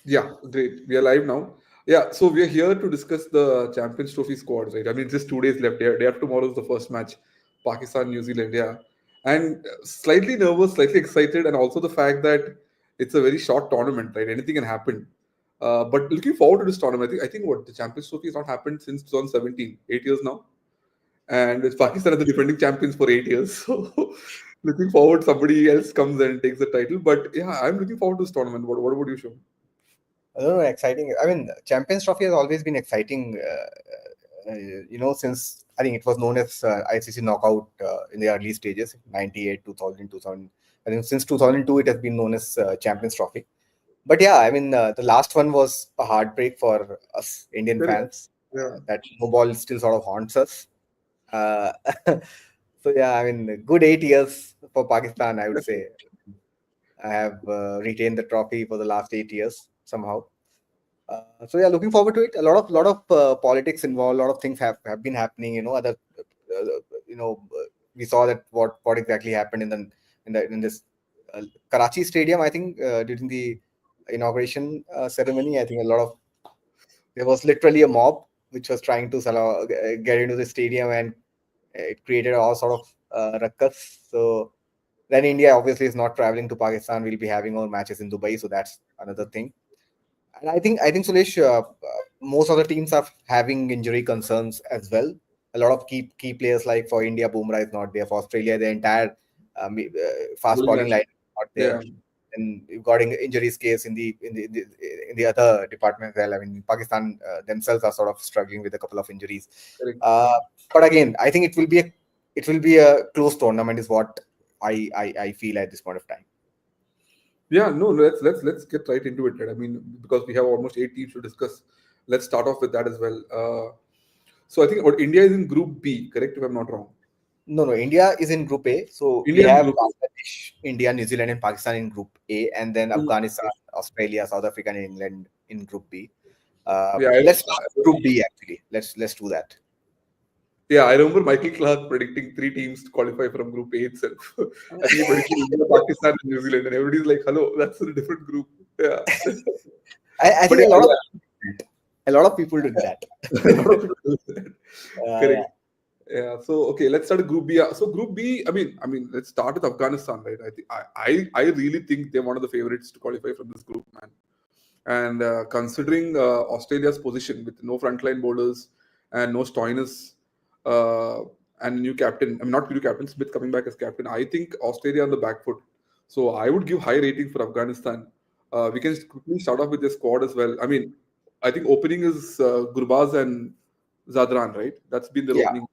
Yeah, great. We are live now. Yeah, so we are here to discuss the Champions Trophy squads, right? I mean, just 2 days left. Day after tomorrow is the first match, Pakistan, New Zealand. Yeah, and slightly nervous, slightly excited, and also the fact that it's a very short tournament, right? Anything can happen. But looking forward to this tournament. I think what the Champions Trophy has not happened since 2017, 8 years now, and it's Pakistan as the defending champions for 8 years. So looking forward, somebody else comes and takes the title. But yeah, I'm looking forward to this tournament. What about you, Shubman? I don't know, exciting. I mean, Champions Trophy has always been exciting. Since I think it was known as ICC Knockout in the early stages, 98, 2000, 2000. I think since 2002, it has been known as Champions Trophy. But yeah, I mean, the last one was a heartbreak for us Indian Correct. fans. Yeah. That no ball still sort of haunts us. Uh, so yeah, I mean, good 8 years for Pakistan, I would say. I have retained the trophy for the last 8 years somehow. So yeah, looking forward to it. A lot of politics involved. A lot of things have been happening. We saw that what exactly happened in this Karachi stadium. I think during the inauguration ceremony, I think there was literally a mob which was trying to sort of get into the stadium, and it created all sort of ruckus. So then India obviously is not traveling to Pakistan. We'll be having our matches in Dubai, so that's another thing. And I think Suresh, most of the teams are having injury concerns as well. A lot of key players like for India, Bumrah is not there. For Australia, the entire fast Bowling bowling line. line is not Yeah. there. And you've got injuries case in the other department as well. I mean, Pakistan themselves are sort of struggling with a couple of injuries. Correct. Uh, but again, I think it will be a close tournament, is what I feel at this point of time. Yeah. No. Let's get right into it. Right? I mean, because we have almost 8 teams to discuss. Let's start off with that as well. So I think what India is in Group B. Correct, if I'm not wrong. No. India is in Group A. So we India in have Group A. Bangladesh, India, New Zealand, and Pakistan in Group A, and then Mm, Afghanistan, Australia, South Africa, and England in Group B. Uh, Yeah. let's start with Group B actually. Let's do that. Yeah. I remember Michael Clark predicting 3 teams to qualify from Group A itself. I think he predicted India, Pakistan, and New Zealand, and everybody's like, "Hello, that's a different group." Yeah. I But think yeah, a lot of people did that. yeah. A lot of people do that. Yeah. Correct. Yeah. So okay, let's start with Group B. So Group B, I mean, let's start with Afghanistan, right? I think I really think they're one of the favorites to qualify from this group, man. And considering Australia's position with no frontline bowlers and no Stoinis uh, and new captain, I mean not new captain, Smith coming back as captain, I think Australia on the back foot. So I would give high rating for Afghanistan. We can quickly start off with their squad as well. I mean, I think opening is Gurbaz and Zadran, right? That's been their Yeah. opening.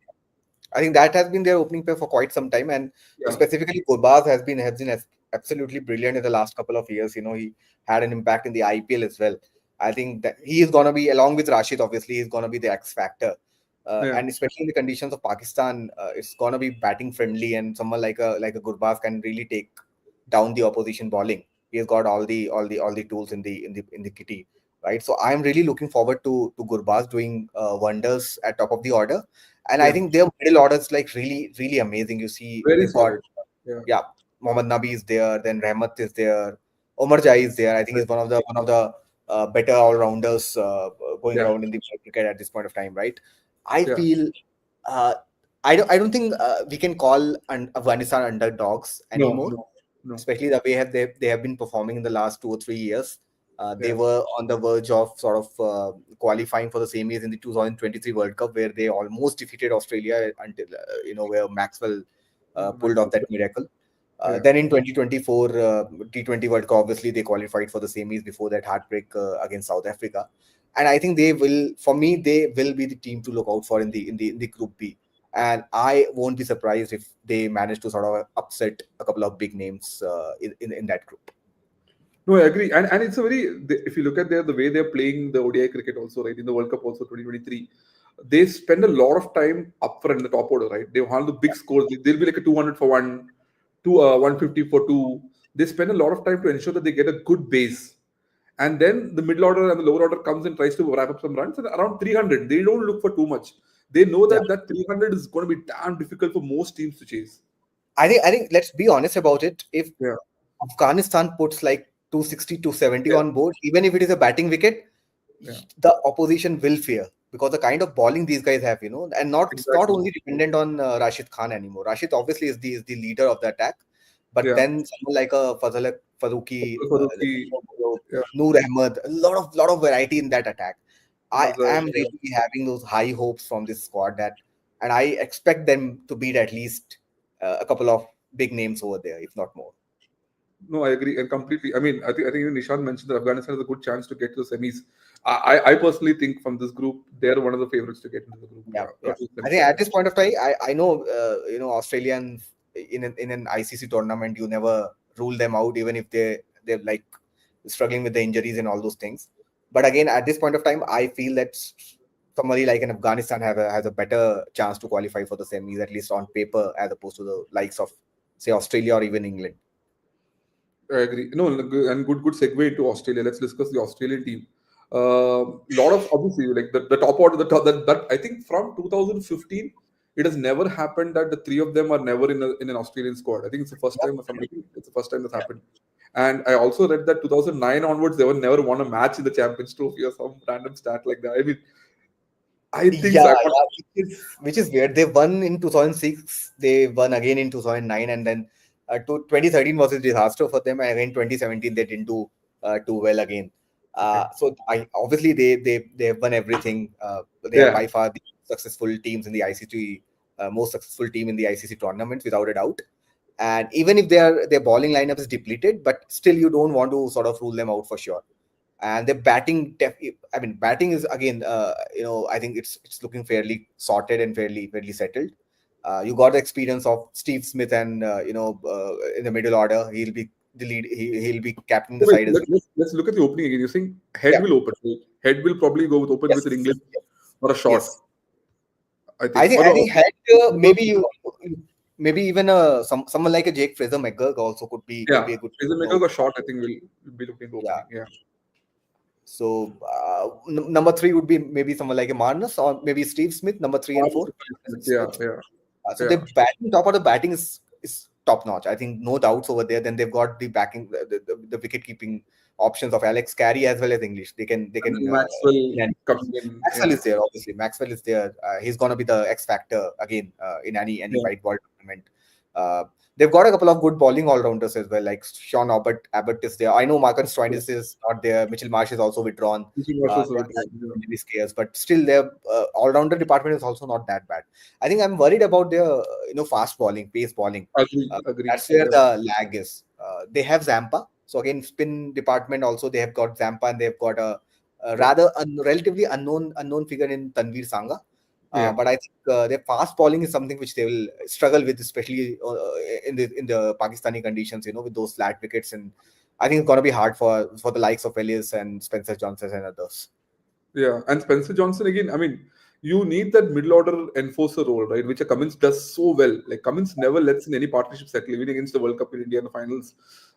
I think that has been their opening pair for quite some time, and Yeah. specifically Gurbaz has been absolutely brilliant in the last couple of years. He had an impact in the IPL as well. I think that he is gonna be, along with Rashid, obviously, he's gonna be the X factor, Yeah. and especially in the conditions of Pakistan, it's gonna be batting friendly, and someone like a Gurbaz can really take down the opposition bowling. He has got all the tools in the kitty, right? So I'm really looking forward to Gurbaz doing wonders at top of the order. And I Yeah. think their middle order is like really, really amazing. You see, Very they've got, solid. Yeah. yeah, Mohammad Nabi is there, then Rahmat is there, Omar Jai is there. I think he's one of the better all rounders going Yeah. around in the cricket at this point of time, right? I Yeah. feel uh, I don't think we can call Afghanistan underdogs No. anymore, No. No. especially the way they have been performing in the last 2 or 3 years. They Yeah. were on the verge of sort of qualifying for the semis in the 2023 World Cup, where they almost defeated Australia until where Maxwell pulled off that miracle. Yeah. Then in 2024 T20 World Cup, obviously they qualified for the semis before that heartbreak against South Africa. And I think for me, they will be the team to look out for in the Group B. And I won't be surprised if they manage to sort of upset a couple of big names in that group. No, I agree, and it's a if you look at the way they're playing the ODI cricket also, right, in the World Cup also 2023, they spend a lot of time up front in the top order, right? They handle the big scores. They'll be like a 200 for one, 150 for two. They spend a lot of time to ensure that they get a good base, and then the middle order and the lower order comes and tries to wrap up some runs. And around 300, they don't look for too much. They know Yeah. that 300 is going to be damn difficult for most teams to chase. I think let's be honest about it. If Yeah, Afghanistan puts like 260, 270 Yeah, on board, even if it is a batting wicket, yeah, the opposition will fear because the kind of bowling these guys have, and not exactly. only dependent on Rashid Khan anymore. Rashid obviously is the leader of the attack, but Yeah, then someone like a Fazal Farooqi, Faruqi, yeah, Noor Ahmed, a lot of variety in that attack. I Nazar, am yeah. really having those high hopes from this squad and I expect them to beat at least a couple of big names over there, if not more. No, I agree and completely. I think even Nishan mentioned that Afghanistan has a good chance to get to the semis. I personally think from this group, they're one of the favorites to get into the group. Yeah, Yeah, yeah. to the I think semis. at this point of time, I know Australian in an ICC tournament, you never rule them out, even if they're like struggling with the injuries and all those things. But again, at this point of time, I feel that somebody like an Afghanistan has a better chance to qualify for the semis, at least on paper, as opposed to the likes of say Australia or even England. I agree. No, and good segue into Australia. Let's discuss the Australian team. Lot of obviously like the top order, the top, that I think from 2015, it has never happened that the three of them are never in an Australian squad. I think it's the first Yeah, time or something. It's the first time that's happened. And I also read that 2009 onwards, they were never won a match in the Champions Trophy or some random stat like that. I mean, I think so. yeah, which is weird. They won in 2006. They won again in 2009, and then 2013 was a disaster for them. And again, 2017 they didn't do too well again. Okay. So I obviously they have won everything. They are Yeah. by far the successful teams in the ICC, most successful team in the ICC tournaments without a doubt. And even if their bowling lineup is depleted, but still you don't want to sort of rule them out for sure. And the batting is again, I think it's looking fairly sorted and fairly settled. You got the experience of Steve Smith, and in the middle order, he'll be the lead. He'll be captaining the So wait, side as well. let's look at the opening again. You think head Yeah. will open, right? Head will probably go with open Yes. with an English or a short, Yes. I I think. think Or I no, think head, maybe even someone like a Jake Fraser McGurk also could yeah, be a good Fraser to Maker got short. I think will be looking to yeah. opening. Yeah, So number three would be maybe someone like a Marnus or maybe Steve Smith, number three and four. yeah, yeah, So yeah. the batting, top of the batting is top notch. I think no doubts over there. Then they've got the backing, the wicket keeping options of Alex Carey as well as English. They can And then Maxwell yeah. coming in. Maxwell Yeah, is there obviously. Maxwell is there. He's gonna be the X factor again in any yeah. white ball tournament. Uh, they've got a couple of good bowling all rounders as well. Like Sean Abbott is there. I know Marcus Stoinis is not there. Mitchell Marsh is also withdrawn. Thinking also They with have yeah. injury scares, but still their all rounder department is also not that bad. I think I'm worried about their fast bowling, pace bowling. Agree. That's where Yeah, the lag is. They have Zampa, so again spin department also they have got Zampa, and they've got a yeah, rather relatively unknown figure in Tanveer Sangha. yeah. But I think their fast bowling is something which they will struggle with, especially in the Pakistani conditions. With those flat wickets, and I think it's gonna be hard for the likes of Ellis and Spencer Johnson and others. Yeah, and Spencer Johnson again. I mean, you need that middle order enforcer role, right? Which a Cummins does so well. Like Cummins never lets in any partnership settle, even against the World Cup in India in the finals.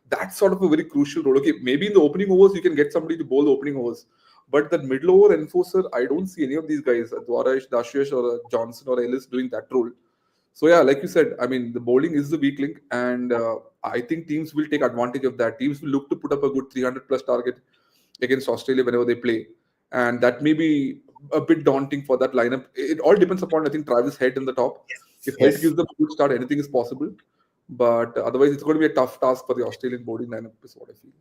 That's sort of a very crucial role. Okay, maybe in the opening overs you can get somebody to bowl the opening overs, but that middle over enforcer, I don't see any of these guys, Dwarash, Dashish, or Johnson or Ellis doing that role. So yeah, like you said, I mean, the bowling is the weak link, and I think teams will take advantage of that. Teams will look to put up a good 300 plus target against Australia whenever they play, and that may be a bit daunting for that lineup. It all depends upon, I think, Travis Head in the top. If Head Yes. gives them a good start, anything is possible. But otherwise, it's going to be a tough task for the Australian bowling lineup, is what I feel.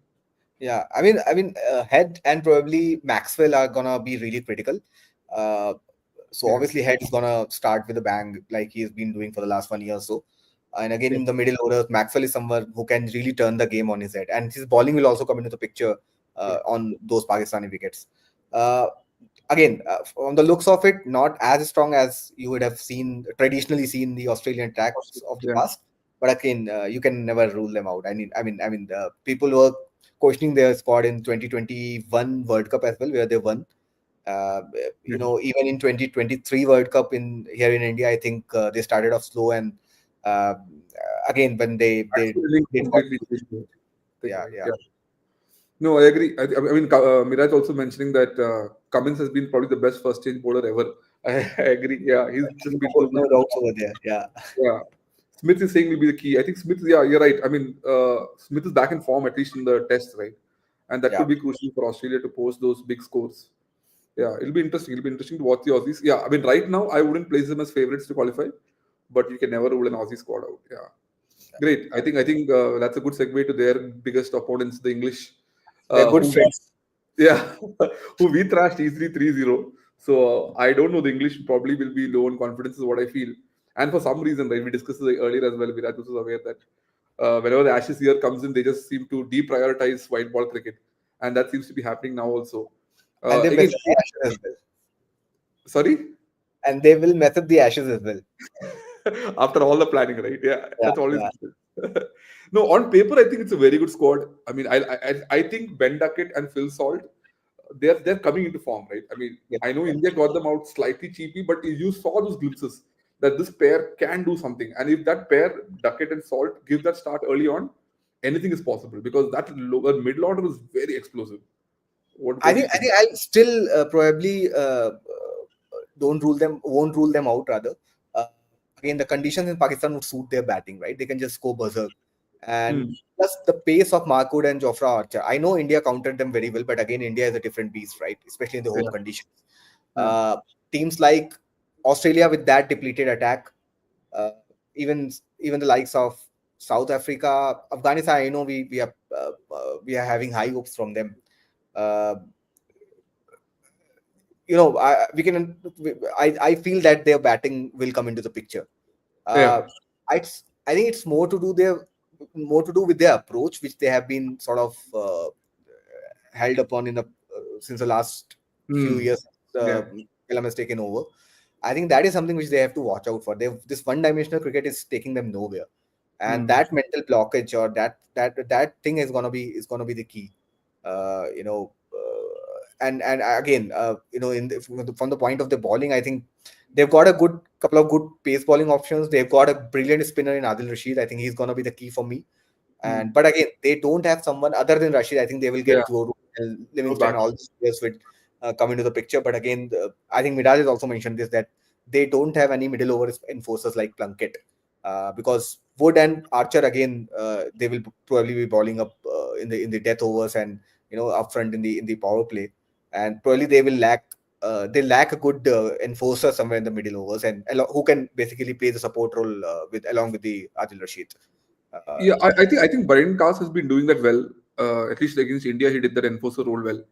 Yeah, I mean, Head and probably Maxwell are gonna be really critical. Uh, so Yeah, obviously Head is gonna start with a bang like he's been doing for the last 1 year or so. And again, yeah, in the middle order, Maxwell is someone who can really turn the game on his head, and his bowling will also come into the picture yeah. on those Pakistani wickets. Uh, Again, from the looks of it, not as strong as you would have traditionally seen the Australian attacks of the Yeah. past. But again, you can never rule them out. I mean, people were questioning their squad in 2021 World Cup as well, where they won. Uh, Yeah. Even in 2023 World Cup in here in India, I think they started off slow, and uh, again when they Actually, did what, completely changed the thing, yeah, right? yeah. Yeah. No, I agree. I mean, Miraj also mentioning that Cummins has been probably the best first change bowler ever. I agree. Yeah, he's just been too good. No doubts over there. Yeah. Yeah. Smith is saying will be the key. I think Smith, yeah, you're right. I mean, Smith is back in form, at least in the test, right? And that Yeah. could be crucial for Australia to post those big scores. Yeah, it'll be interesting. It'll be interesting to watch the Aussies. Yeah, I mean, right now, I wouldn't place them as favorites to qualify, but you can never rule an Aussie squad out. Yeah. Great. I think that's a good segue to their biggest opponents, the English, They're good who friends. yeah, who we thrashed easily 3-0. So I don't know. The English probably will be low in confidence, is what I feel. And for some reason, right, we discussed this earlier as well. Virat was aware that whenever the Ashes year comes in, they just seem to deprioritize white ball cricket, and that seems to be happening now also. And they Again, mess up the Ashes as well. sorry. And they will mess up the Ashes as well. After all the planning, right? Yeah, Yeah, that's always yeah. no. On paper, I think it's a very good squad. I mean, I think Ben Duckett and Phil Salt, they're coming into form, right? I mean, Yeah. I know India got them out slightly cheapy, but you saw those glimpses that this pair can do something. And if that pair, Duckett and Salt, give that start early on, anything is possible because that middle order is very explosive. What do you I think? think I'll still probably won't rule them out rather. Uh, Again, the conditions in Pakistan would suit their batting, right? They can just go berserk. And Hmm. plus the pace of Markwood and Jofra Archer. I know India countered them very well, but again, India is a different beast, right? Especially in the home Yeah. conditions. Hmm. Teams like Australia with that depleted attack, uh, even the likes of South Africa, Afghanistan. I know we are having high hopes from them. Uh, I feel that their batting will come into the picture. Yeah. Uh, I think it's more to do with their approach, which they have been sort of held upon since the last few Hmm. years. Yeah. Kalam has taken over. I think that is something which they have to watch out for. This one-dimensional cricket is taking them nowhere, and Hmm. that mental blockage or that thing is gonna be the key. And again, from the point of the bowling, I think they've got a good couple of good pace bowling options. They've got a brilliant spinner in Adil Rashid. I think he's gonna be the key for me. Hmm. But again, they don't have someone other than Rashid. I think they will Yeah. get Joe and Go Livingston, back. all these players will come into the picture. But again, I think Miraj has also mentioned this, that they don't have any middle over enforcers like Plunkett, because Wood and Archer again, they will probably be bowling up in the death overs and up front in the power play, and probably they lack a good enforcer somewhere in the middle overs and who can basically play the support role with along with the Adil Rashid. Uh, Yeah, I think Brian Cast has been doing that well. At least against India, he did that enforcer role well.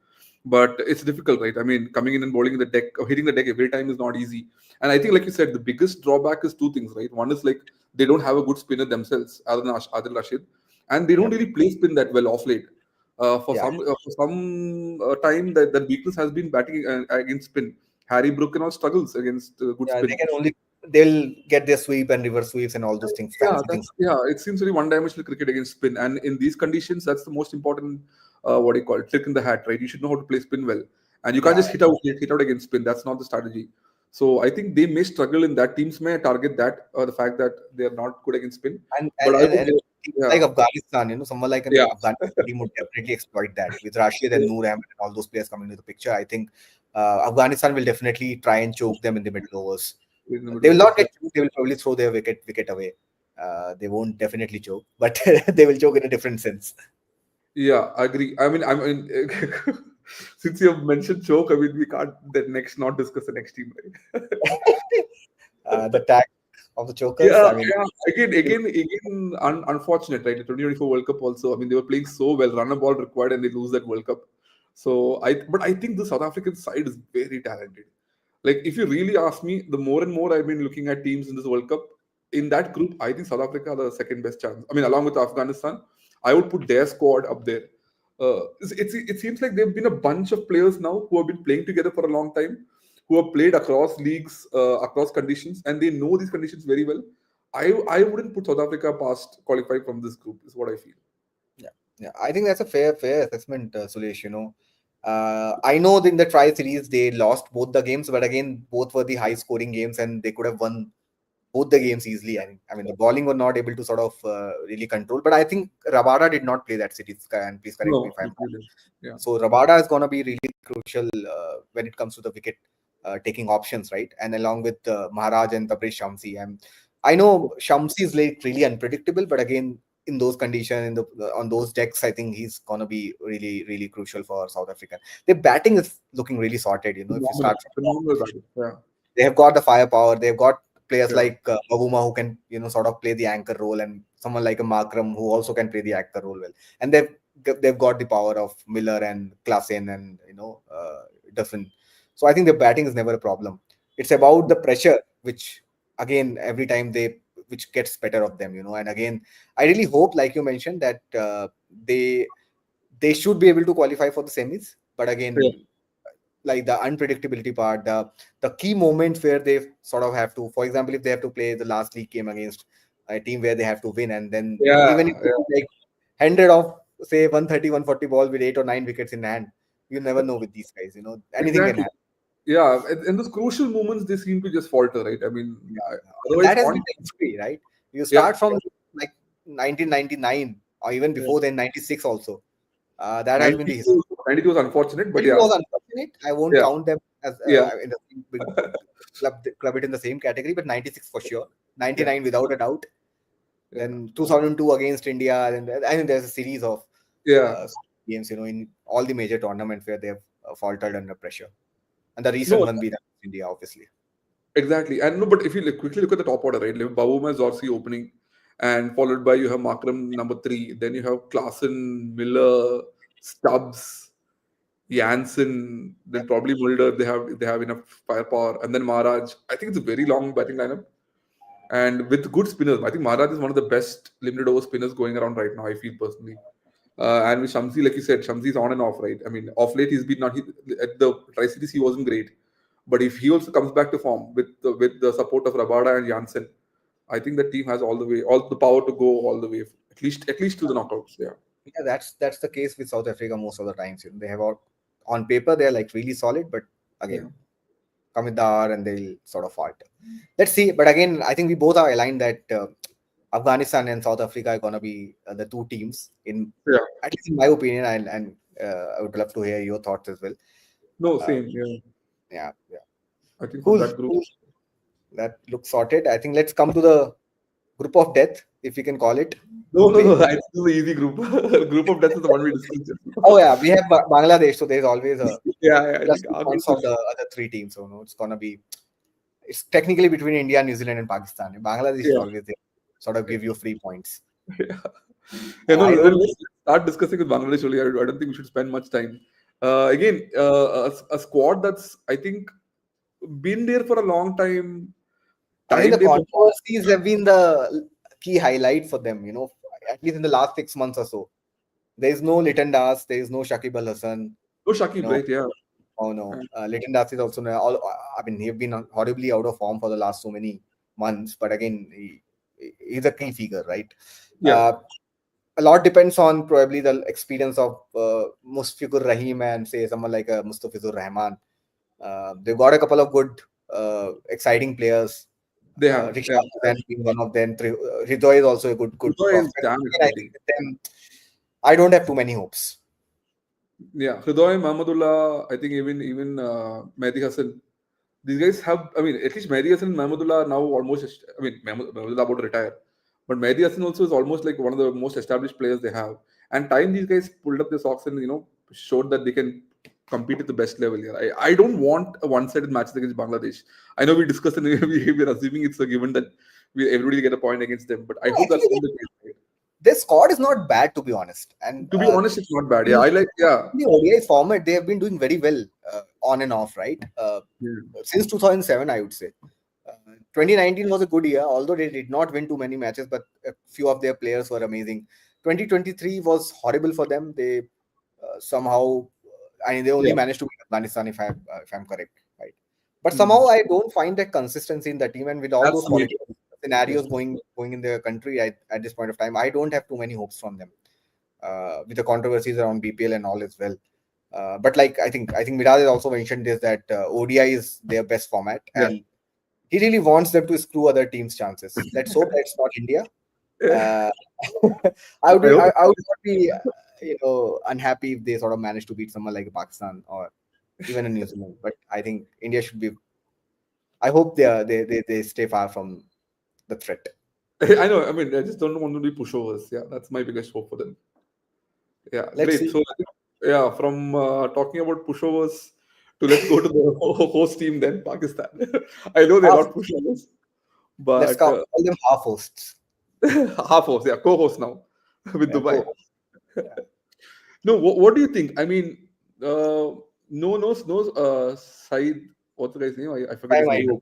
But it's difficult, right? I mean, coming in and bowling the deck or hitting the deck every time is not easy. And I think, like you said, the biggest drawback is two things, right? One is like they don't have a good spinner themselves, other than Adil Rashid, and they don't yeah, really play spin that well off late. For yeah. some time, that weakness has been batting against spin. Harry Brook and all struggles against good Yeah, spin. they'll get their sweep and reverse sweeps and all those things, Yeah, fancy things. that's yeah. It seems very one-dimensional cricket against spin, and in these conditions, that's the most important. What do you call it? Trick in the hat, right? You should know how to play spin well, and you can't Yeah, just hit out against spin. That's not the strategy. So I think they may struggle in that. Teams may target that the fact that they are not good against spin. and But and I and, would, and teams yeah, like Afghanistan, someone like an yeah, Afghanistan team would definitely exploit that with Rashid and Noor Ahmed and all those players coming into the picture. I think Afghanistan will definitely try and choke them in the middle overs. in the They middle will of it. not get choked. They will probably throw their wicket away. They won't definitely choke, but they will choke in a different sense. Yeah, I agree. I mean, since you have mentioned choke, I mean, we can't the next not discuss the next team, right? The tag of the chokers. Yeah, I mean, yeah. Again, unfortunate, right? The 2024 World Cup also. I mean, they were playing so well, run a ball required, and they lose that World Cup. But I think the South African side is very talented. Like, if you really ask me, the more and more I've been looking at teams in this World Cup, in that group, I think South Africa are the second best chance. I mean, along with Afghanistan, I would put their squad up there. It seems like there have been a bunch of players now who have been playing together for a long time, who have played across leagues, across conditions, and they know these conditions very well. I wouldn't put South Africa past qualify from this group. Is what I feel. yeah, yeah. I think that's a fair assessment, Suresh. I know that in the tri series they lost both the games, but again, both were the high scoring games, and they could have won both the games easily. I mean, the bowling were not able to sort of really control. But I think Rabada did not play that series, and please correct me No, if I'm we wrong. didn't. Yeah. So Rabada is going to be really crucial when it comes to the wicket taking options, right? And along with Maharaj and Tabriz Shamsi. I know Shamsi is like really unpredictable, but again, in those conditions, on those decks, I think he's gonna be really, really crucial for South Africa. Their batting is looking really sorted. If you Phenomenal, start from phenomenal batting. Yeah, they have got the firepower. They've got players yeah. like Bavuma who can, sort of play the anchor role, and someone like a Markram who also can play the anchor role well. And they've got the power of Miller and Klassen and different. So I think the batting is never a problem. It's about the pressure, which again every time which gets better of them. And again, I really hope, like you mentioned, that they should be able to qualify for the semis. But Yeah. again, like the unpredictability part, the key moments where they sort of have to, for example, if they have to play the last league game against a team where they have to win, and then even if Yeah, they like 100 of say 130, 140 balls with 8 or 9 wickets in hand, you never know with these guys. Anything can exactly. happen. Yeah, in those crucial moments, they seem to just falter, right? I mean, And otherwise, that has been on. the history, right? You Yep. start from like 1999 or even Yeah. before then 96 also. That has been the history. 92, 92 was unfortunate, but It yeah, was unfortunate. I won't yeah, count them as yeah, in the same club it in the same category, but 96 for sure. yeah, 99 without a doubt. yeah, Then 2002 against India. And I think there's a series of yeah. uh, games, in all the major tournaments where they've faltered under pressure. And the recent No, one being India, obviously. exactly. And no, but if you quickly look at the top order, right? Like Bavuma Zorsi opening, and followed by you have Makram number three. Then you have Klassen, Miller, Stubbs, Janssen. Then probably Mulder. They have enough firepower, and then Maharaj. I think it's a very long batting lineup, and with good spinners. I think Maharaj is one of the best limited over spinners going around right now. I feel personally. And with Shamsi, like you said, Shamsi is on and off, right? I mean, off late he's been not at the Tri Cities he wasn't great, but if he also comes back to form with the support of Rabada and Janssen, I think the team has all the power to go all the way, at least to the knockouts. Yeah, Yeah, that's the case with South Africa most of the times. They have all, on paper they're like really solid, but yeah. again, come with the hour and they'll sort of falter. Let's see. But again, I think we both are aligned that Afghanistan and South Africa are gonna be the two teams in, Yeah. at least in my opinion, and I would love to hear your thoughts as well. No, Uh, same. Yeah, yeah, yeah, I think from cool, that group. cool. That looks sorted. I think let's come to the group of death, if we can call it. No, Group no, A. no. I think this is the easy group. Group of death is the one we discussed just Oh now. yeah, we have Bangladesh, so there's always a Yeah, yeah, I plus think 2 points of the other three teams. So no, it's gonna be, it's technically between India, New Zealand, and Pakistan. Bangladesh is yeah, always there, sort of give you free points. yeah. Yeah, no, I no, don't. let's start discussing with Bangladesh only. I don't think we should spend much time. Again, a squad that's, I think, been there for a long time, I think the time there for. controversies have been the key highlight for them. At least in the last 6 months or so. There is no Liton Das, there is no Shakib Al Hasan. Oh, You Shakib, know, right? Yeah. oh no, Liton Das is also now. I mean, he's been horribly out of form for the last so many months. But again, he's a key figure, right? Yeah. Uh, a lot depends on probably the experience of Mustafikur Rahim and say someone like Mustafizur Rahman. They've got a couple of good, exciting players. They have. Yeah. Rishabh Jain being one of them. Hridoy is also a good Hridoy is prospect. damn Again, I think exciting. with them, I don't have too many hopes. Yeah. Hridoy, Mahmudullah, I think even Mehdi Hassan. These guys have, I mean, at least Mehdi Hassan and Mahmudullah are now almost, I mean, Mahmudullah about to retire. But Mehdi Hassan also is almost like one of the most established players they have. And time these guys pulled up their socks and, showed that they can compete at the best level here. I don't want a one-sided matches against Bangladesh. I know we discussed and we're assuming it's a given that everybody get a point against them. But I No, hope that's actually, not the case. their squad is not bad, to be honest. And To be honest, it's not bad. Yeah, in I like, yeah. the ODI format, they have been doing very well on and off, right? Yeah. Since 2007, I would say. 2019 was a good year, although they did not win too many matches, but a few of their players were amazing. 2023 was horrible for them. They somehow, I mean, they only Yeah. managed to win Afghanistan, if I'm correct, right? But Hmm. somehow I don't find that consistency in the team, and with all That's those the main political yeah. scenarios going in the country at this point of time, I don't have too many hopes from them. With the controversies around BPL and all as well. But like I think Virat has also mentioned this, that ODI is their best format, Yeah. and he really wants them to screw other teams' chances. Let's hope that's not India. Yeah. Uh, I hope. I would not be unhappy if they sort of manage to beat someone like Pakistan or even in New Zealand. But I think India should be. I hope they stay far from the threat. I know. I mean, I just don't want them to be pushovers. Yeah, that's my biggest hope for them. Yeah, Let's great. see. So, I think, yeah, from talking about pushovers to let's go to the host team then, Pakistan. I know they're Half, not pushovers, let's but call them half hosts. half host, yeah, co-host now with Yeah, Dubai. yeah. No, what do you think? I mean, Said, what's the guy's name? I forget his Sam name. Ayub.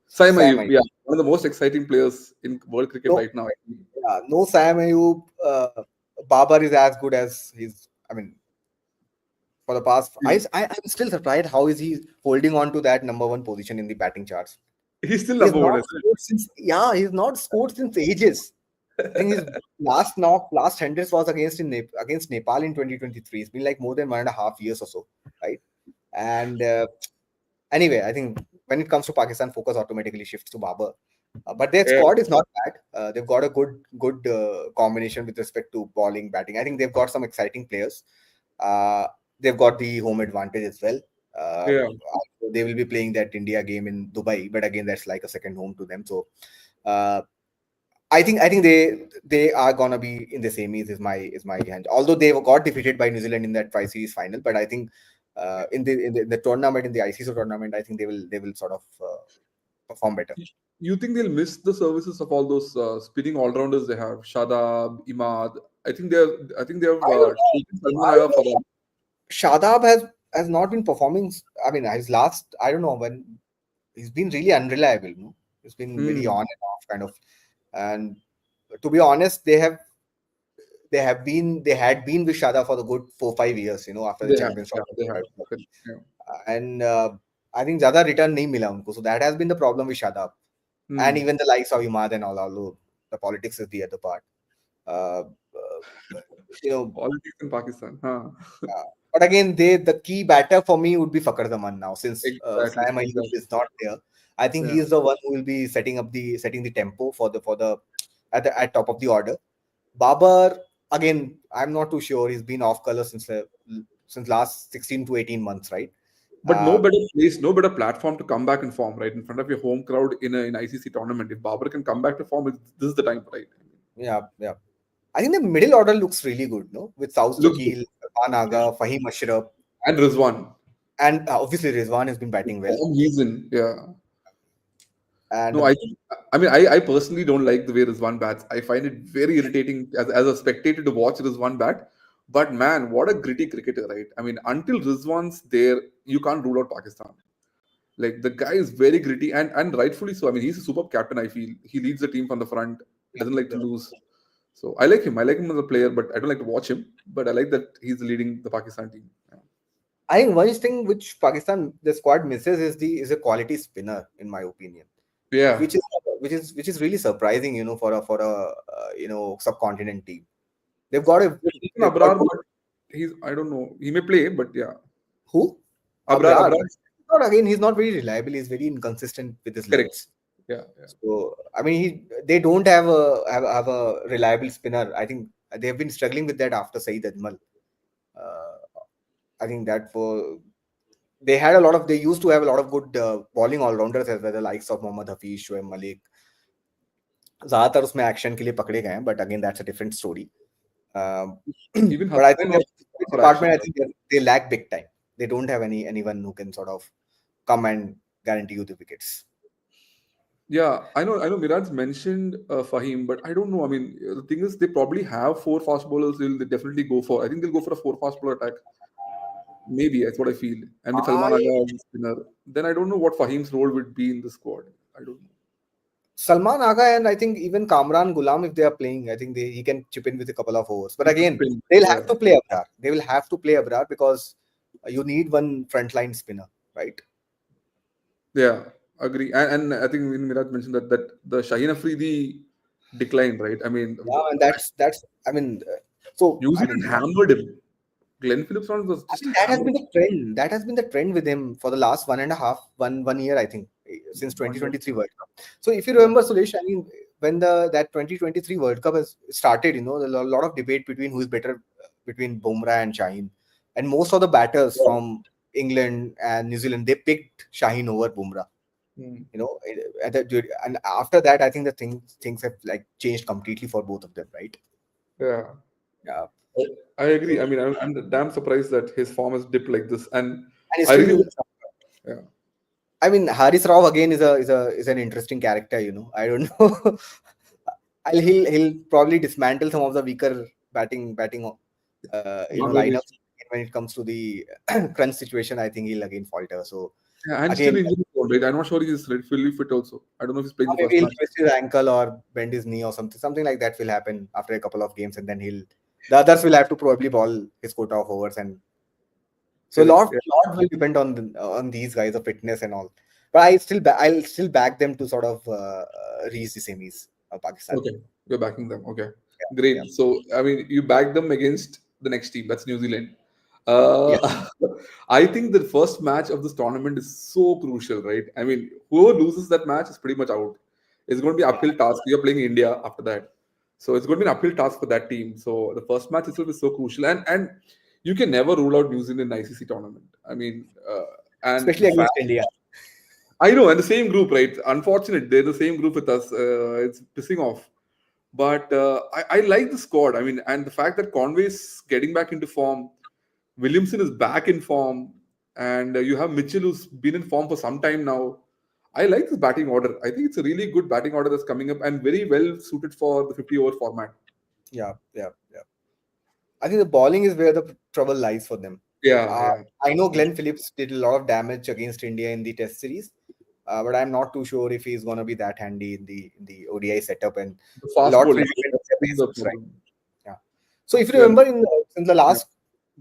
Saim Sam Ayub, Ayub. yeah, one of the most exciting players in world cricket No, right now. I think. yeah, no Sam Ayub. Babar is as good as he's. I mean, for the past, I'm still surprised how is he holding on to that number one position in the batting charts. He's still He has number one, not isn't scored since. Yeah, he's not scored since ages. I think his last hundreds was against Nepal in 2023. It's been like more than 1.5 years or so, right? And anyway, I think when it comes to Pakistan, focus automatically shifts to Babar. But their it? squad is not bad. They've got a good combination with respect to bowling, batting. I think they've got some exciting players. Uh, they've got the home advantage as well. Uh, Yeah, they will be playing that India game in Dubai, but again, that's like a second home to them. So uh, I think they are gonna be in the semis. Is my hunch. Although they got defeated by New Zealand in that five series final, but I think in the tournament, in the ICC tournament, I think they will sort of perform better. yeah. You think they'll miss the services of all those spinning all rounders they have? Shadab, Imad. I think they have I don't know. taken Salman I Aga don't for know. Shadab has not been performing. I mean, his last, I don't know when, he's been really unreliable. No? He's been very Hmm. on and off kind of. And to be honest, they had been with Shadab for the good 4-5 years. After the They have, Champions yeah, Trophy. they have. Correct, yeah. And I think ज़्यादा return नहीं मिला उनको. So that has been the problem with Shadab. And Hmm. even the likes of Imad and all, although the politics is the other part. Uh, you know, Politics in Pakistan, huh? but again, the key batter for me would be Fakhar Zaman now, since Exactly, Sam Ayub exactly. is not there. I think he Yeah. is the one who will be setting the tempo for the at top of the order. Babar, again, I'm not too sure. He's been off color since last 16 to 18 months, right? But no Uh, better place, no better platform to come back in form, right? In front of your home crowd in ICC tournament. If Babar can come back to form, this is the time, right? yeah, yeah. I think the middle order looks really good, no? With South Looks good. Shakil, Irfan Yeah. Aga, Fahim Ashraf, And Rizwan. and obviously Rizwan has been batting well. For some reason, yeah. No, And I personally don't like the way Rizwan bats. I find it very irritating as a spectator to watch Rizwan bat. But man, what a gritty cricketer, right? I mean, until Rizwan's there, you can't rule out Pakistan. Like the guy is very gritty and rightfully so. I mean, he's a superb captain. I feel he leads the team from the front. yeah, Doesn't like to yeah. lose. So I like him. I like him as a player, but I don't like to watch him. But I like that he's leading the Pakistan team. I think one thing which Pakistan the squad misses is a quality spinner, in my opinion, Yeah. which is which is really surprising, for a subcontinent team. They've got a They've taken they've got Abrar, but I don't know. He may play, but yeah. who? Abrar, Abrar. Abrar. Not again. He's not very reliable. He's very inconsistent with his Correct. lengths. Yeah, yeah. So I mean, they don't have a reliable spinner. I think they've been struggling with that after Saeed Ajmal. Uh, I think that they used to have a lot of good bowling all rounders as well, the likes of Mohammad Hafiz, Shoaib Malik. ज़्यादातर उसमें action के लिए पकड़े गए हैं, but again that's a different story. Um, Even but I Hassan think was that good for action. department, I think they lack big time. They don't have anyone who can sort of come and guarantee you the wickets. Yeah, I know. Mirad's mentioned Fahim, but I don't know. I mean, the thing is, they probably have four fast bowlers. They'll definitely go for. I think they'll go for a four fast bowler attack. Maybe that's what I feel. And with Salman I Aga as a spinner, then I don't know what Fahim's role would be in the squad. I don't know. Salman Aga and I think even Kamran Gulam, if they are playing, I think he can chip in with a couple of overs. But He could again, spin. they'll Yeah, have to play Abrar. They will have to play Abrar because you need one frontline spinner, right? yeah, agree. And I think when Mirad mentioned that the Shaheen Afridi declined, right? I mean, Yeah, and that's. I mean, so New I Zealand mean, hammered him. Glenn Phillips was I just think that has been hammered. the trend. That has been the trend with him for the last 1.5 year, I think, since 1 year. 2023 World Cup. So if you Yeah. remember, Suresh, I mean, when that 2023 World Cup has started, there's a lot of debate between who is better between Bumrah and Shaheen, and most of the batters from England and New Zealand they picked Shaheen over Bumrah. Hmm. And after that, I think the things have like changed completely for both of them, right? Yeah. Yeah. I I agree. So, I mean, I'm damn surprised that his form has dipped like this, and and I still, really, yeah, I mean, Haris Rao again is an interesting character. I don't know. He'll probably dismantle some of the weaker batting lineups. Bangladesh. When it comes to the crunch situation, I think he'll again falter. So Yeah, and still again, injury prone, right? I'm not sure he's fully fit also. I don't know if he's playing the maybe first he'll match. twist his ankle or bend his knee or something like that will happen after a couple of games, and then the others will have to probably ball his quota of overs, and so Correct. lot will depend on these guys of fitness and all. But I'll still back them to sort of reach the semis of Pakistan. Okay, you're backing them. Okay, Yeah. great. So, I mean, you back them against the next team. That's New Zealand. Yeah. I think the first match of this tournament is so crucial, right? I mean, whoever loses that match is pretty much out. It's going to be Yeah. uphill task. You're playing India after that, so it's going to be an uphill task for that team. So the first match itself is so crucial, and you can never rule out New Zealand in ICC tournament. I mean, and the Especially fact against India. I know, and the same group, right? Unfortunate, they're the same group with us. It's pissing off. But I like the squad. I mean, and the fact that Conway's getting back into form, Williamson is back in form, and you have Mitchell who's been in form for some time now. I like this batting order. I think it's a really good batting order that's coming up and very well suited for the 50-over format. Yeah, yeah, yeah. I think the bowling is where the trouble lies for them. Yeah, Uh, yeah. I know Glenn Phillips did a lot of damage against India in the Test series, but I'm not too sure if he's going to be that handy in the ODI setup, and The a fast lot will bowling. depend on That's the been the basics, right? problem. Yeah. So if you Yeah, remember, in the yeah. last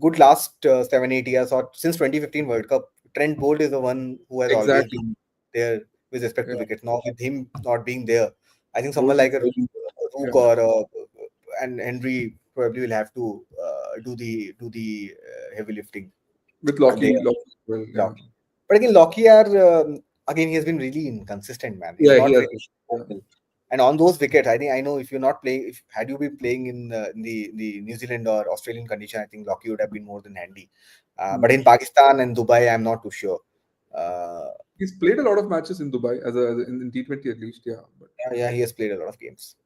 7-8 years, or since 2015 World Cup, Trent Bolt is the one who has always Exactly. been there with respect to Yeah. wickets. Now with him not being there, I think someone Bolt is like a very, Rook yeah. or and Henry probably will have to do the heavy lifting With there. Lockie, well, yeah. Lockie. But again, again, he has been really inconsistent, man. He's Yeah, he not has. really Yeah. stable. And on those wickets, I know if you're not playing, if had you been playing in the New Zealand or Australian condition, I think Lockie would have been more than handy. But Hmm. in Pakistan and Dubai, I'm not too sure. Uh, He's played a lot of matches in Dubai in T20 at least. Yeah, but yeah, he has played a lot of games.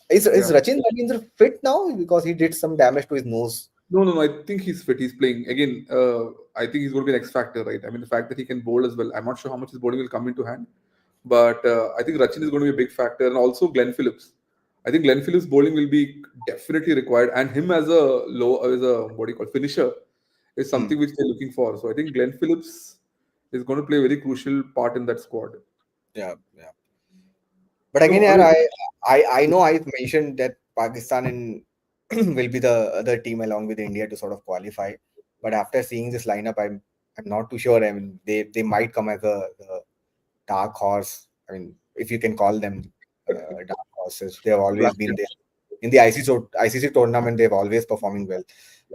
Is yeah. Rachin Ravindra fit now because he did some damage to his nose? No, no, no. I think he's fit. He's playing again. I think he's going to be an X factor, right? I mean, the fact that he can bowl as well. I'm not sure how much his bowling will come into hand, but I think Rachin is going to be a big factor, and also Glenn Phillips. I think Glenn Phillips' bowling will be definitely required, and him as a what do you call finisher is Hmm. something which they're looking for. So I think Glenn Phillips is going to play a very crucial part in that squad. Yeah, yeah. But again, So I yeah, mean, I know I mentioned that Pakistan will be the other team along with India to sort of qualify. But after seeing this lineup, I'm not too sure. I mean, they might come as a dark horse. I mean, if you can call them dark horses, they have always been there in the ICC tournament. They've always performing well.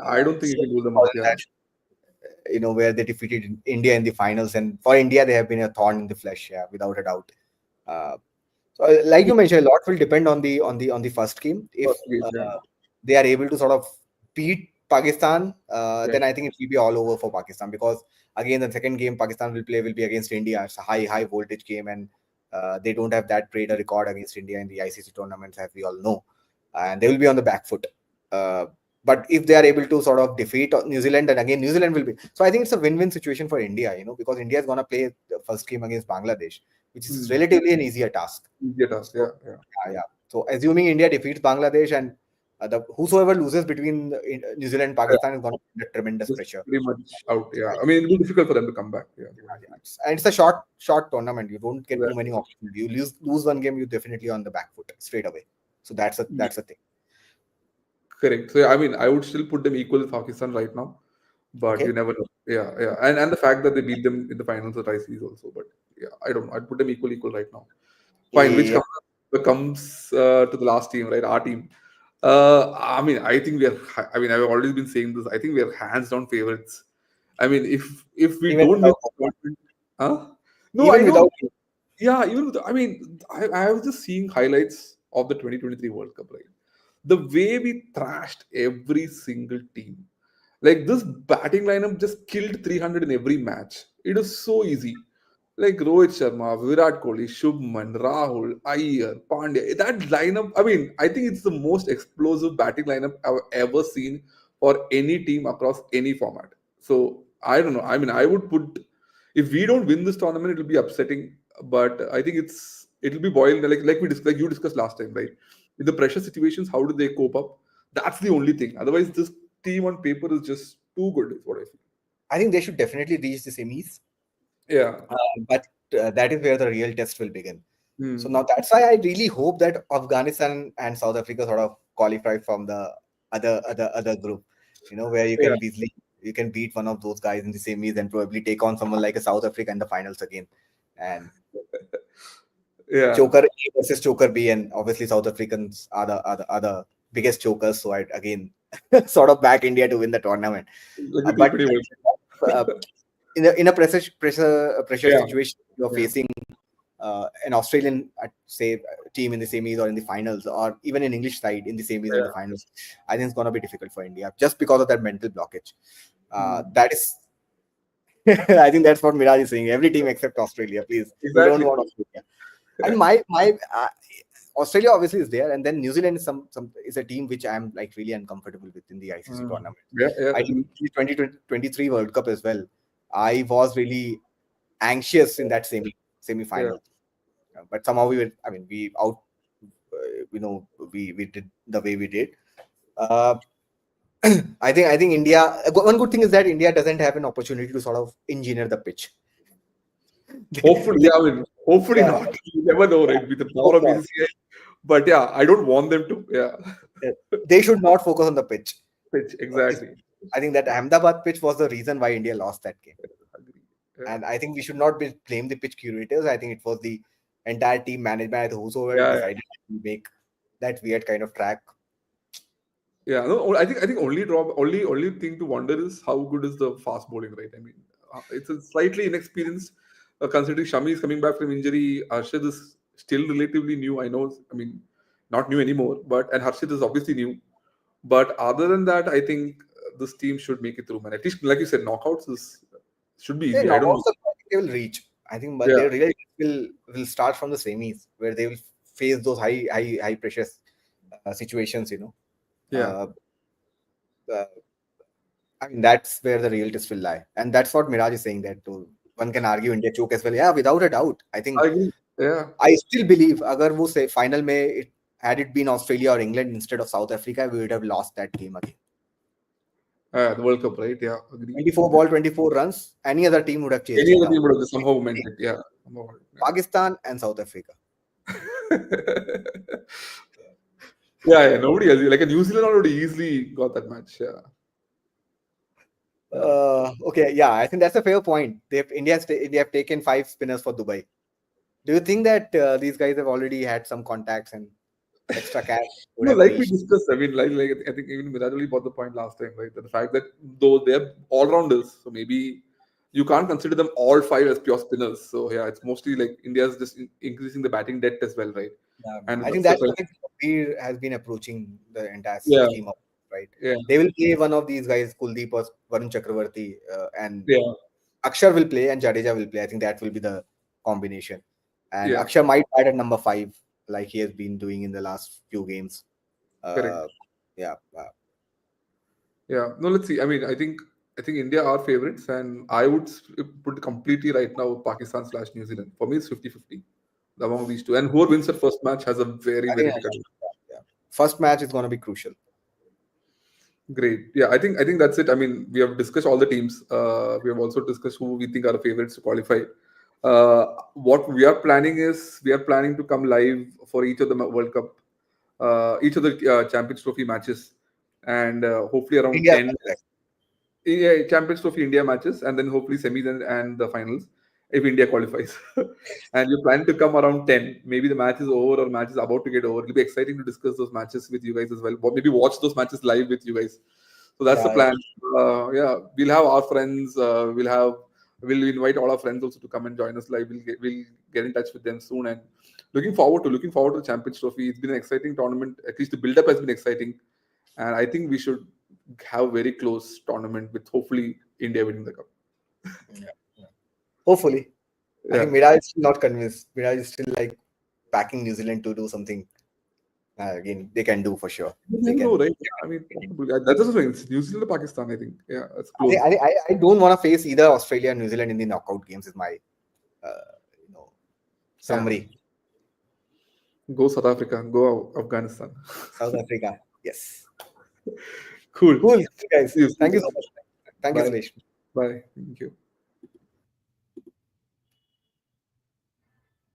I don't think you So can rule them other out. than Yeah. that, where they defeated India in the finals, and for India, they have been a thorn in the flesh, yeah, without a doubt. Uh, so, like you mentioned, a lot will depend on the first game. If First game, yeah. they are able to sort of beat Pakistan, Yeah. then I think it will be all over for Pakistan, because again, the second game Pakistan will be against India. It's a high voltage game, and they don't have that great a record against India in the ICC tournaments, as we all know, and they will be on the back foot. Uh, but if they are able to sort of defeat New Zealand, and again New Zealand will be, so I think it's a win-win situation for India, because India is going to play the first game against Bangladesh, which is Hmm. relatively an easier task. Easier task. So Yeah, yeah. yeah. So assuming India defeats Bangladesh, and the whosoever loses between New Zealand and Yeah. Pakistan is going to be under tremendous Just pressure. pretty much out. Yeah. Right. I mean, it'll be difficult for them to come back. Yeah. And it's a short tournament. You don't get too Exactly. many options. You lose one game, you definitely on the back foot straight away. So that's a thing. Correct. So yeah, I mean, I would still put them equal with Pakistan right now, but you Okay. never know. Yeah, yeah, and the fact that they beat them in the finals of ICs also, but yeah, I don't know. I'd put them equal right now. Fine. Which Yeah. comes to the last team, right? Our team. I mean, I think we are. I mean, I've always been saying this. I think we are hands down favorites. I mean, if we Even don't win without this tournament, huh? No, I even know. without Yeah, even with, I mean, I was just seeing highlights of the 2023 World Cup, right? The way we thrashed every single team. Like this batting lineup just killed 300 in every match. It is so easy. like Rohit Sharma, Virat Kohli, Shubman, Rahul, Iyer, Pandya. That lineup, I mean, I think it's the most explosive batting lineup I've ever seen for any team across any format. So I don't know. I mean, I would put, if we don't win this tournament, it'll be upsetting. But I think it'll be boiled like like you discussed last time, right? In the pressure situations, how do they cope up? That's the only thing. Otherwise, this team on paper is just too good, is what I feel. I think they should definitely reach the semis, Yeah. but that is where the real test will begin. So Hmm. now that's why I really hope that Afghanistan and South Africa sort of qualify from the other group, where Yeah. you can beat one of those guys in the semis and probably take on someone like a South Africa in the finals again, and Yeah. choker A versus choker B, and obviously South Africans are the biggest chokers. So I again sort of back India to win the tournament. Like the But T20 World uh, Cup. in a pressure Yeah. situation, you're Yeah. facing an Australian, say, team in the semis or in the finals, or even an English side in the semis and the Yeah. finals. I think it's going to be difficult for India just because of that mental blockage. Hmm. That is, I think that's what Miraj is saying. Every team except Australia, please. We don't Exactly. want Australia. And my Australia obviously is there, and then New Zealand is some is a team which I'm like really uncomfortable with in the ICC Hmm. tournament. Yeah. Yeah. I think the 2023 World Cup as well. I was really anxious in that Yeah. semi-final. But somehow we were, I mean, we out, we did the way we did. Uh, I think India. One good thing is that India doesn't have an opportunity to sort of engineer the pitch. Hopefully, They- yeah. I mean, hopefully yeah, not. You never know, yeah, right? With the power hope of not. BCCI. But yeah, I don't want them to. Yeah. Yeah. They should not focus on the pitch. Pitch. It's- Exactly. I think that Ahmedabad pitch was the reason why India lost that game. Agree. Yeah. And I think we should not blame the pitch curators. I think it was the entire team management whosoever Yeah. Yeah. decided to make that weird kind of track. Yeah. No, I think only thing to wonder is how good is the fast bowling, right? I mean, it's a slightly inexperienced, considering Shami is coming back from injury. Arshad is still relatively new. I know. I mean, not new anymore, but and Harshit is obviously new. But other than that, I think this team should make it through, man. At least, like you said, knockouts should be They easy. I don't know. knockouts are what they will reach. I think, but Yeah. their real will start from the semis where they will face those high pressure situations. Yeah. Uh, uh, I mean that's where the real test will lie, and that's what Miraj is saying. That too. One can argue India choke as well. Yeah, without a doubt. I I think agree. Yeah. I still believe अगर वो say final में had it been Australia or England instead of South Africa, we would have lost that game again. The World Cup, right? Yeah. Agree. 24 ball, 24 runs. Any other team would have chased Any it other down. team would have somehow meant it. Yeah. Somehow. Pakistan and South Africa. Yeah. Yeah. Nobody else. Like a New Zealand already easily got that match. Yeah. Okay, yeah, I think that's a fair point. They have taken 5 spinners for Dubai. Do you think that these guys have already had some contacts and extra cash would No, have like we reached? discussed, I mean, like I think even Mirajali brought the point last time, right? That the fact that though they're all rounders, so maybe you can't consider them all five as pure spinners. So yeah, it's mostly like India's just increasing the batting depth as well, right? Yeah, And I think that's the that's the question. way Kabir has been approaching the entire Yeah, scheme of right. yeah, They will play one of these guys, Kuldeep or Varun Chakravarti, and yeah, Akshar will play and Jadeja will play. I think that will be the combination. And yeah. Akshar might bat at number 5, like he has been doing in the last few games. Correct. Uh, yeah, Yeah. No, let's see. I think India are favorites, and I would put completely right now Pakistan slash New Zealand. For me, it's 50-50 among these two. And whoever wins the first match has a very, I very think big advantage. yeah. First match is going to be crucial. Great. Yeah, I think that's it. I mean, we have discussed all the teams. We have also discussed who we think are the favorites to qualify. What we are planning is we are planning to come live for each of the World Cup, each of the Champions Trophy matches, and hopefully around India, 10 yeah, Champions Trophy India matches, and then hopefully semis and the finals if India qualifies. And you plan to come around 10. Maybe the match is over or match is about to get over. It'll be exciting to discuss those matches with you guys as well. Or maybe watch those matches live with you guys. So that's the yeah, plan. Yeah, we'll have our friends. We'll invite all our friends also to come and join us live. We'll get in touch with them soon, and looking forward to the Champions Trophy. It's been an exciting tournament. At least the build-up has been exciting, and I think we should have a very close tournament with hopefully India winning the cup. yeah. Hopefully. I think Mira is still not convinced. Mira is still like backing New Zealand to do something. Again, they can do for sure. They You can. know, right? Yeah, I mean, probably. That's just saying. It's New Zealand or Pakistan, I think. Yeah, it's I, close. I don't want to face either Australia or New Zealand in the knockout games. Is my summary. Go South Africa. Go Afghanistan. South Africa. Yes. Cool. Cool, guys. See you. Thank you so much. Thank you, Bye. Suresh. Bye. Thank you.